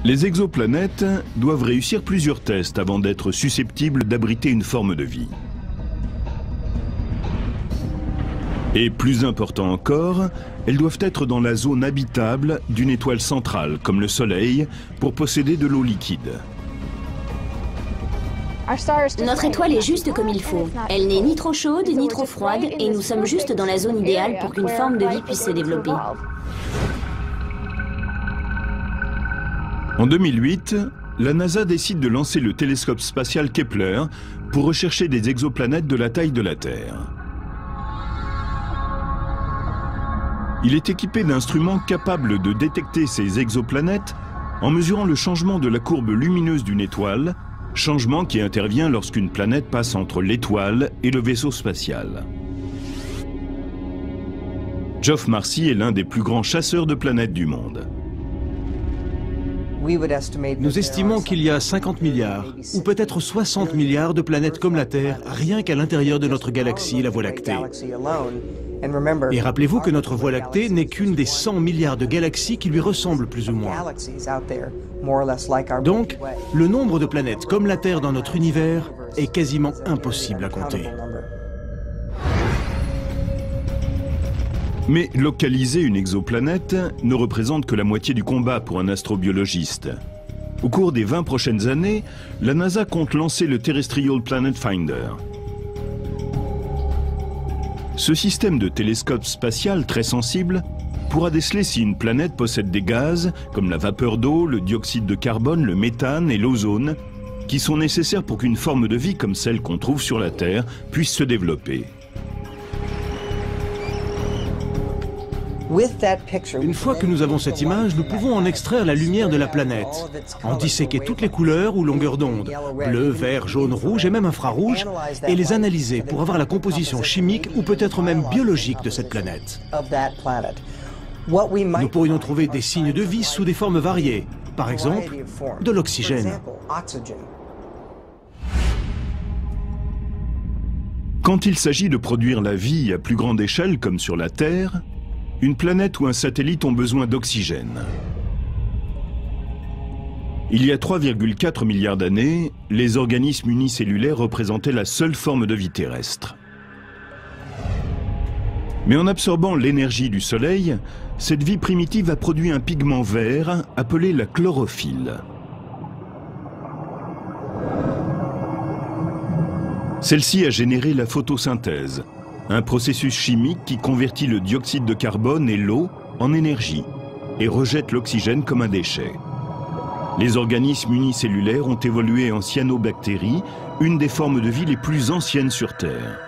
Les exoplanètes doivent réussir plusieurs tests avant d'être susceptibles d'abriter une forme de vie. Et plus important encore, elles doivent être dans la zone habitable d'une étoile centrale, comme le Soleil, pour posséder de l'eau liquide. Notre étoile est juste comme il faut. Elle n'est ni trop chaude ni trop froide et nous sommes juste dans la zone idéale pour qu'une forme de vie puisse se développer. En 2008, la NASA décide de lancer le télescope spatial Kepler pour rechercher des exoplanètes de la taille de la Terre. Il est équipé d'instruments capables de détecter ces exoplanètes en mesurant le changement de la courbe lumineuse d'une étoile, changement qui intervient lorsqu'une planète passe entre l'étoile et le vaisseau spatial. Geoff Marcy est l'un des plus grands chasseurs de planètes du monde. Nous estimons qu'il y a 50 milliards, ou peut-être 60 milliards de planètes comme la Terre, rien qu'à l'intérieur de notre galaxie, la Voie lactée. Et rappelez-vous que notre Voie lactée n'est qu'une des 100 milliards de galaxies qui lui ressemblent plus ou moins. Donc, le nombre de planètes comme la Terre dans notre univers est quasiment impossible à compter. Mais localiser une exoplanète ne représente que la moitié du combat pour un astrobiologiste. Au cours des 20 prochaines années, la NASA compte lancer le Terrestrial Planet Finder. Ce système de télescope spatial très sensible pourra déceler si une planète possède des gaz comme la vapeur d'eau, le dioxyde de carbone, le méthane et l'ozone, qui sont nécessaires pour qu'une forme de vie comme celle qu'on trouve sur la Terre puisse se développer. Une fois que nous avons cette image, nous pouvons en extraire la lumière de la planète, en disséquer toutes les couleurs ou longueurs d'onde, bleu, vert, jaune, rouge et même infrarouge, et les analyser pour avoir la composition chimique ou peut-être même biologique de cette planète. Nous pourrions trouver des signes de vie sous des formes variées, par exemple de l'oxygène. Quand il s'agit de produire la vie à plus grande échelle comme sur la Terre, une planète ou un satellite ont besoin d'oxygène. Il y a 3,4 milliards d'années, les organismes unicellulaires représentaient la seule forme de vie terrestre. Mais en absorbant l'énergie du Soleil, cette vie primitive a produit un pigment vert appelé la chlorophylle. Celle-ci a généré la photosynthèse, un processus chimique qui convertit le dioxyde de carbone et l'eau en énergie et rejette l'oxygène comme un déchet. Les organismes unicellulaires ont évolué en cyanobactéries, une des formes de vie les plus anciennes sur Terre.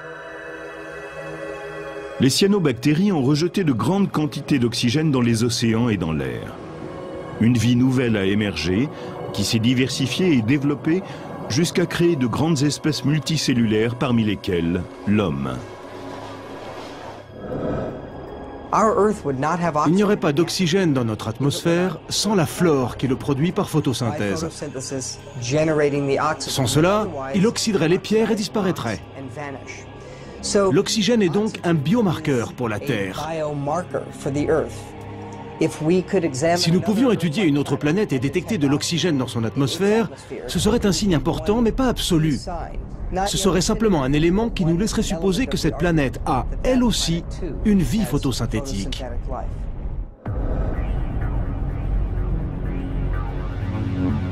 Les cyanobactéries ont rejeté de grandes quantités d'oxygène dans les océans et dans l'air. Une vie nouvelle a émergé, qui s'est diversifiée et développée jusqu'à créer de grandes espèces multicellulaires parmi lesquelles l'homme. Il n'y aurait pas d'oxygène dans notre atmosphère sans la flore qui le produit par photosynthèse. Sans cela, il oxyderait les pierres et disparaîtrait. L'oxygène est donc un biomarqueur pour la Terre. Si nous pouvions étudier une autre planète et détecter de l'oxygène dans son atmosphère, ce serait un signe important mais pas absolu. Ce serait simplement un élément qui nous laisserait supposer que cette planète a, elle aussi, une vie photosynthétique.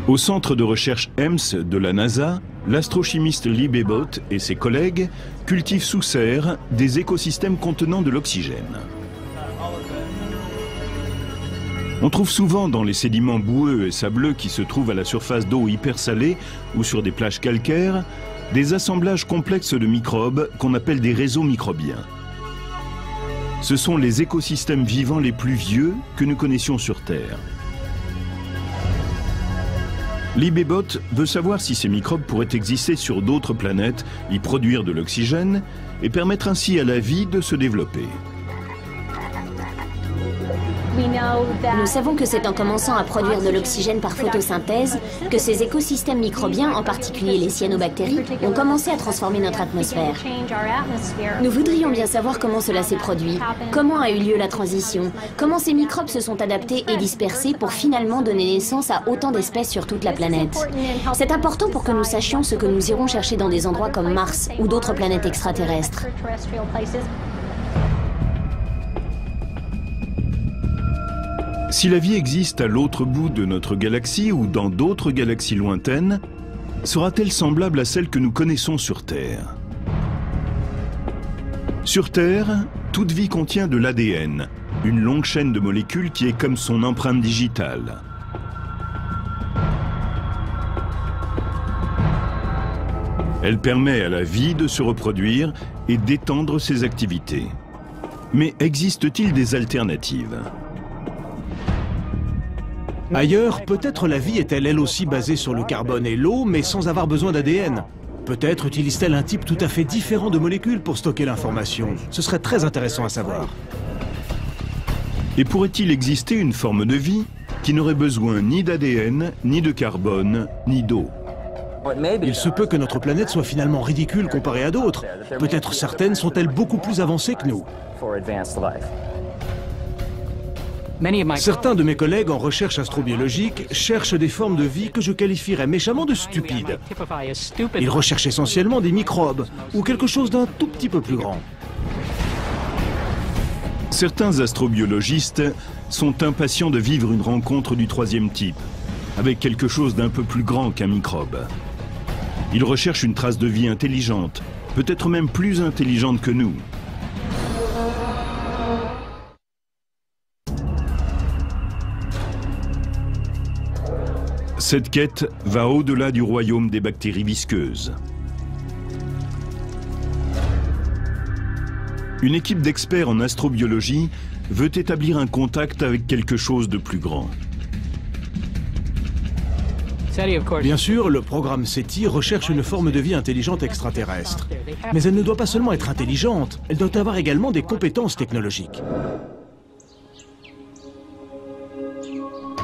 Au centre de recherche EMS de la NASA, l'astrochimiste Lee Babbitt et ses collègues cultivent sous serre des écosystèmes contenant de l'oxygène. On trouve souvent dans les sédiments boueux et sableux qui se trouvent à la surface d'eau hypersalée ou sur des plages calcaires, des assemblages complexes de microbes qu'on appelle des réseaux microbiens. Ce sont les écosystèmes vivants les plus vieux que nous connaissions sur Terre. Lee Babbitt veut savoir si ces microbes pourraient exister sur d'autres planètes, y produire de l'oxygène et permettre ainsi à la vie de se développer. Nous savons que c'est en commençant à produire de l'oxygène par photosynthèse que ces écosystèmes microbiens, en particulier les cyanobactéries, ont commencé à transformer notre atmosphère. Nous voudrions bien savoir comment cela s'est produit, comment a eu lieu la transition, comment ces microbes se sont adaptés et dispersés pour finalement donner naissance à autant d'espèces sur toute la planète. C'est important pour que nous sachions ce que nous irons chercher dans des endroits comme Mars ou d'autres planètes extraterrestres. Si la vie existe à l'autre bout de notre galaxie ou dans d'autres galaxies lointaines, sera-t-elle semblable à celle que nous connaissons sur Terre? Sur Terre, toute vie contient de l'ADN, une longue chaîne de molécules qui est comme son empreinte digitale. Elle permet à la vie de se reproduire et d'étendre ses activités. Mais existe-t-il des alternatives? Ailleurs, peut-être la vie est-elle elle aussi basée sur le carbone et l'eau, mais sans avoir besoin d'ADN. Peut-être utilise-t-elle un type tout à fait différent de molécules pour stocker l'information. Ce serait très intéressant à savoir. Et pourrait-il exister une forme de vie qui n'aurait besoin ni d'ADN, ni de carbone, ni d'eau? Il se peut que notre planète soit finalement ridicule comparée à d'autres. Peut-être certaines sont-elles beaucoup plus avancées que nous. Certains de mes collègues en recherche astrobiologique cherchent des formes de vie que je qualifierais méchamment de stupides. Ils recherchent essentiellement des microbes, ou quelque chose d'un tout petit peu plus grand. Certains astrobiologistes sont impatients de vivre une rencontre du troisième type, avec quelque chose d'un peu plus grand qu'un microbe. Ils recherchent une trace de vie intelligente, peut-être même plus intelligente que nous. Cette quête va au-delà du royaume des bactéries visqueuses. Une équipe d'experts en astrobiologie veut établir un contact avec quelque chose de plus grand. Bien sûr, le programme SETI recherche une forme de vie intelligente extraterrestre. Mais elle ne doit pas seulement être intelligente, elle doit avoir également des compétences technologiques.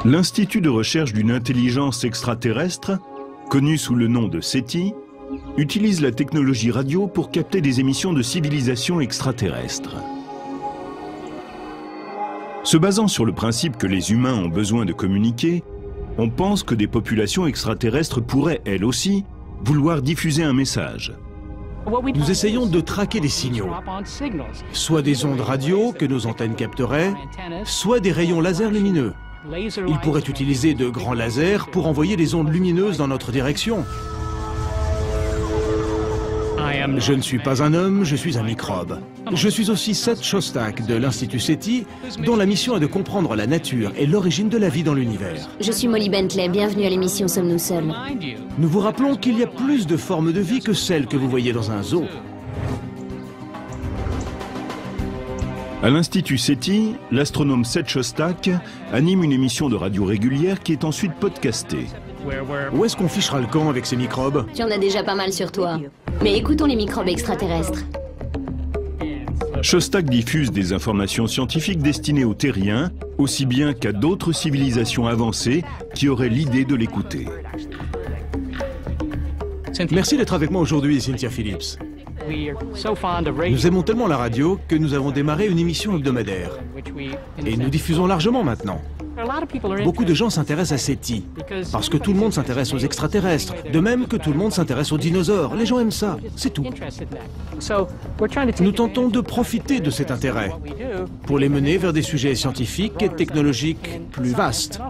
L'Institut de recherche d'une intelligence extraterrestre, connu sous le nom de SETI, utilise la technologie radio pour capter des émissions de civilisation extraterrestre. Se basant sur le principe que les humains ont besoin de communiquer, on pense que des populations extraterrestres pourraient, elles aussi, vouloir diffuser un message. Nous essayons de traquer des signaux, soit des ondes radio que nos antennes capteraient, soit des rayons laser lumineux. Ils pourraient utiliser de grands lasers pour envoyer des ondes lumineuses dans notre direction. Je ne suis pas un homme, je suis un microbe. Je suis aussi Seth Shostak de l'Institut SETI, dont la mission est de comprendre la nature et l'origine de la vie dans l'univers. Je suis Molly Bentley, bienvenue à l'émission Sommes-nous seuls? Nous vous rappelons qu'il y a plus de formes de vie que celles que vous voyez dans un zoo. À l'Institut SETI, l'astronome Seth Shostak anime une émission de radio régulière qui est ensuite podcastée. Où est-ce qu'on fichera le camp avec ces microbes? Tu en as déjà pas mal sur toi. Mais écoutons les microbes extraterrestres. Shostak diffuse des informations scientifiques destinées aux terriens, aussi bien qu'à d'autres civilisations avancées qui auraient l'idée de l'écouter. Merci d'être avec moi aujourd'hui, Cynthia Phillips. Nous aimons tellement la radio que nous avons démarré une émission hebdomadaire. Et nous diffusons largement maintenant. Beaucoup de gens s'intéressent à SETI, parce que tout le monde s'intéresse aux extraterrestres, de même que tout le monde s'intéresse aux dinosaures. Les gens aiment ça, c'est tout. Nous tentons de profiter de cet intérêt pour les mener vers des sujets scientifiques et technologiques plus vastes.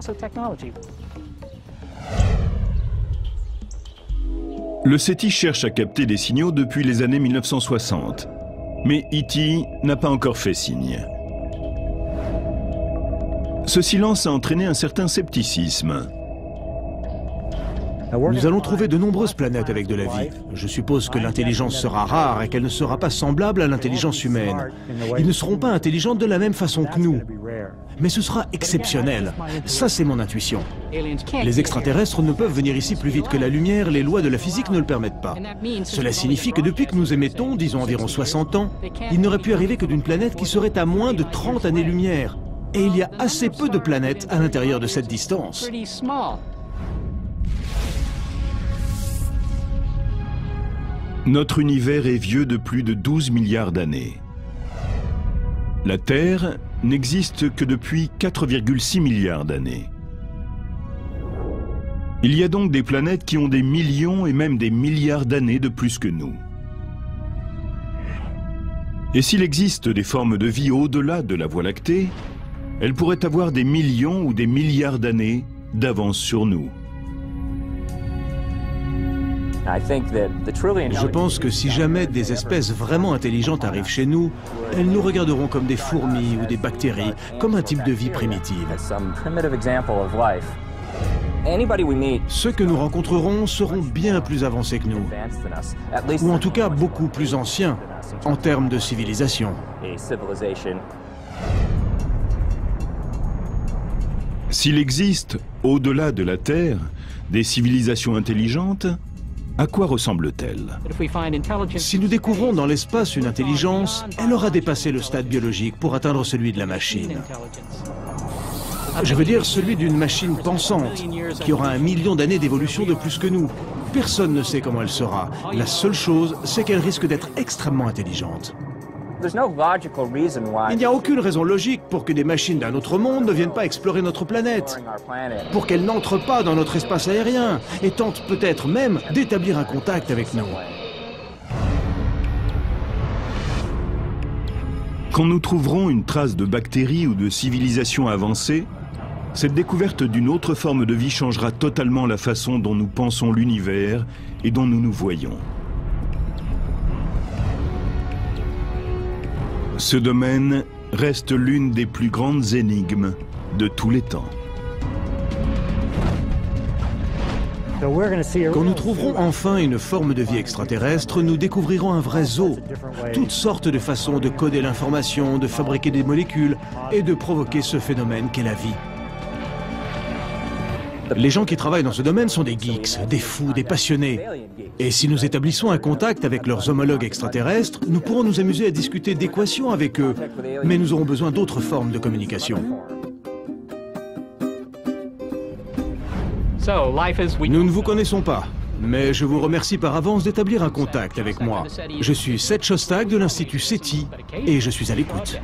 Le SETI cherche à capter des signaux depuis les années 1960. Mais E.T. n'a pas encore fait signe. Ce silence a entraîné un certain scepticisme. Nous allons trouver de nombreuses planètes avec de la vie. Je suppose que l'intelligence sera rare et qu'elle ne sera pas semblable à l'intelligence humaine. Ils ne seront pas intelligents de la même façon que nous. Mais ce sera exceptionnel. Ça, c'est mon intuition. Les extraterrestres ne peuvent venir ici plus vite que la lumière, les lois de la physique ne le permettent pas. Cela signifie que depuis que nous émettons, disons environ 60 ans, il n'aurait pu arriver que d'une planète qui serait à moins de 30 années-lumière. Et il y a assez peu de planètes à l'intérieur de cette distance. Notre univers est vieux de plus de 12 milliards d'années. La Terre n'existe que depuis 4,6 milliards d'années. Il y a donc des planètes qui ont des millions et même des milliards d'années de plus que nous. Et s'il existe des formes de vie au-delà de la Voie lactée, elles pourraient avoir des millions ou des milliards d'années d'avance sur nous. Je pense que si jamais des espèces vraiment intelligentes arrivent chez nous, elles nous regarderont comme des fourmis ou des bactéries, comme un type de vie primitive. Ceux que nous rencontrerons seront bien plus avancés que nous, ou en tout cas beaucoup plus anciens en termes de civilisation. S'il existe, au-delà de la Terre, des civilisations intelligentes, à quoi ressemble-t-elle? Si nous découvrons dans l'espace une intelligence, elle aura dépassé le stade biologique pour atteindre celui de la machine. Je veux dire celui d'une machine pensante, qui aura 1 million d'années d'évolution de plus que nous. Personne ne sait comment elle sera. La seule chose, c'est qu'elle risque d'être extrêmement intelligente. Il n'y a aucune raison logique pour que des machines d'un autre monde ne viennent pas explorer notre planète, pour qu'elles n'entrent pas dans notre espace aérien et tentent peut-être même d'établir un contact avec nous. Quand nous trouverons une trace de bactéries ou de civilisation avancée, cette découverte d'une autre forme de vie changera totalement la façon dont nous pensons l'univers et dont nous nous voyons. Ce domaine reste l'une des plus grandes énigmes de tous les temps. Quand nous trouverons enfin une forme de vie extraterrestre, nous découvrirons un vrai zoo. Toutes sortes de façons de coder l'information, de fabriquer des molécules et de provoquer ce phénomène qu'est la vie. Les gens qui travaillent dans ce domaine sont des geeks, des fous, des passionnés. Et si nous établissons un contact avec leurs homologues extraterrestres, nous pourrons nous amuser à discuter d'équations avec eux, mais nous aurons besoin d'autres formes de communication. Nous ne vous connaissons pas, mais je vous remercie par avance d'établir un contact avec moi. Je suis Seth Shostak de l'Institut SETI et je suis à l'écoute.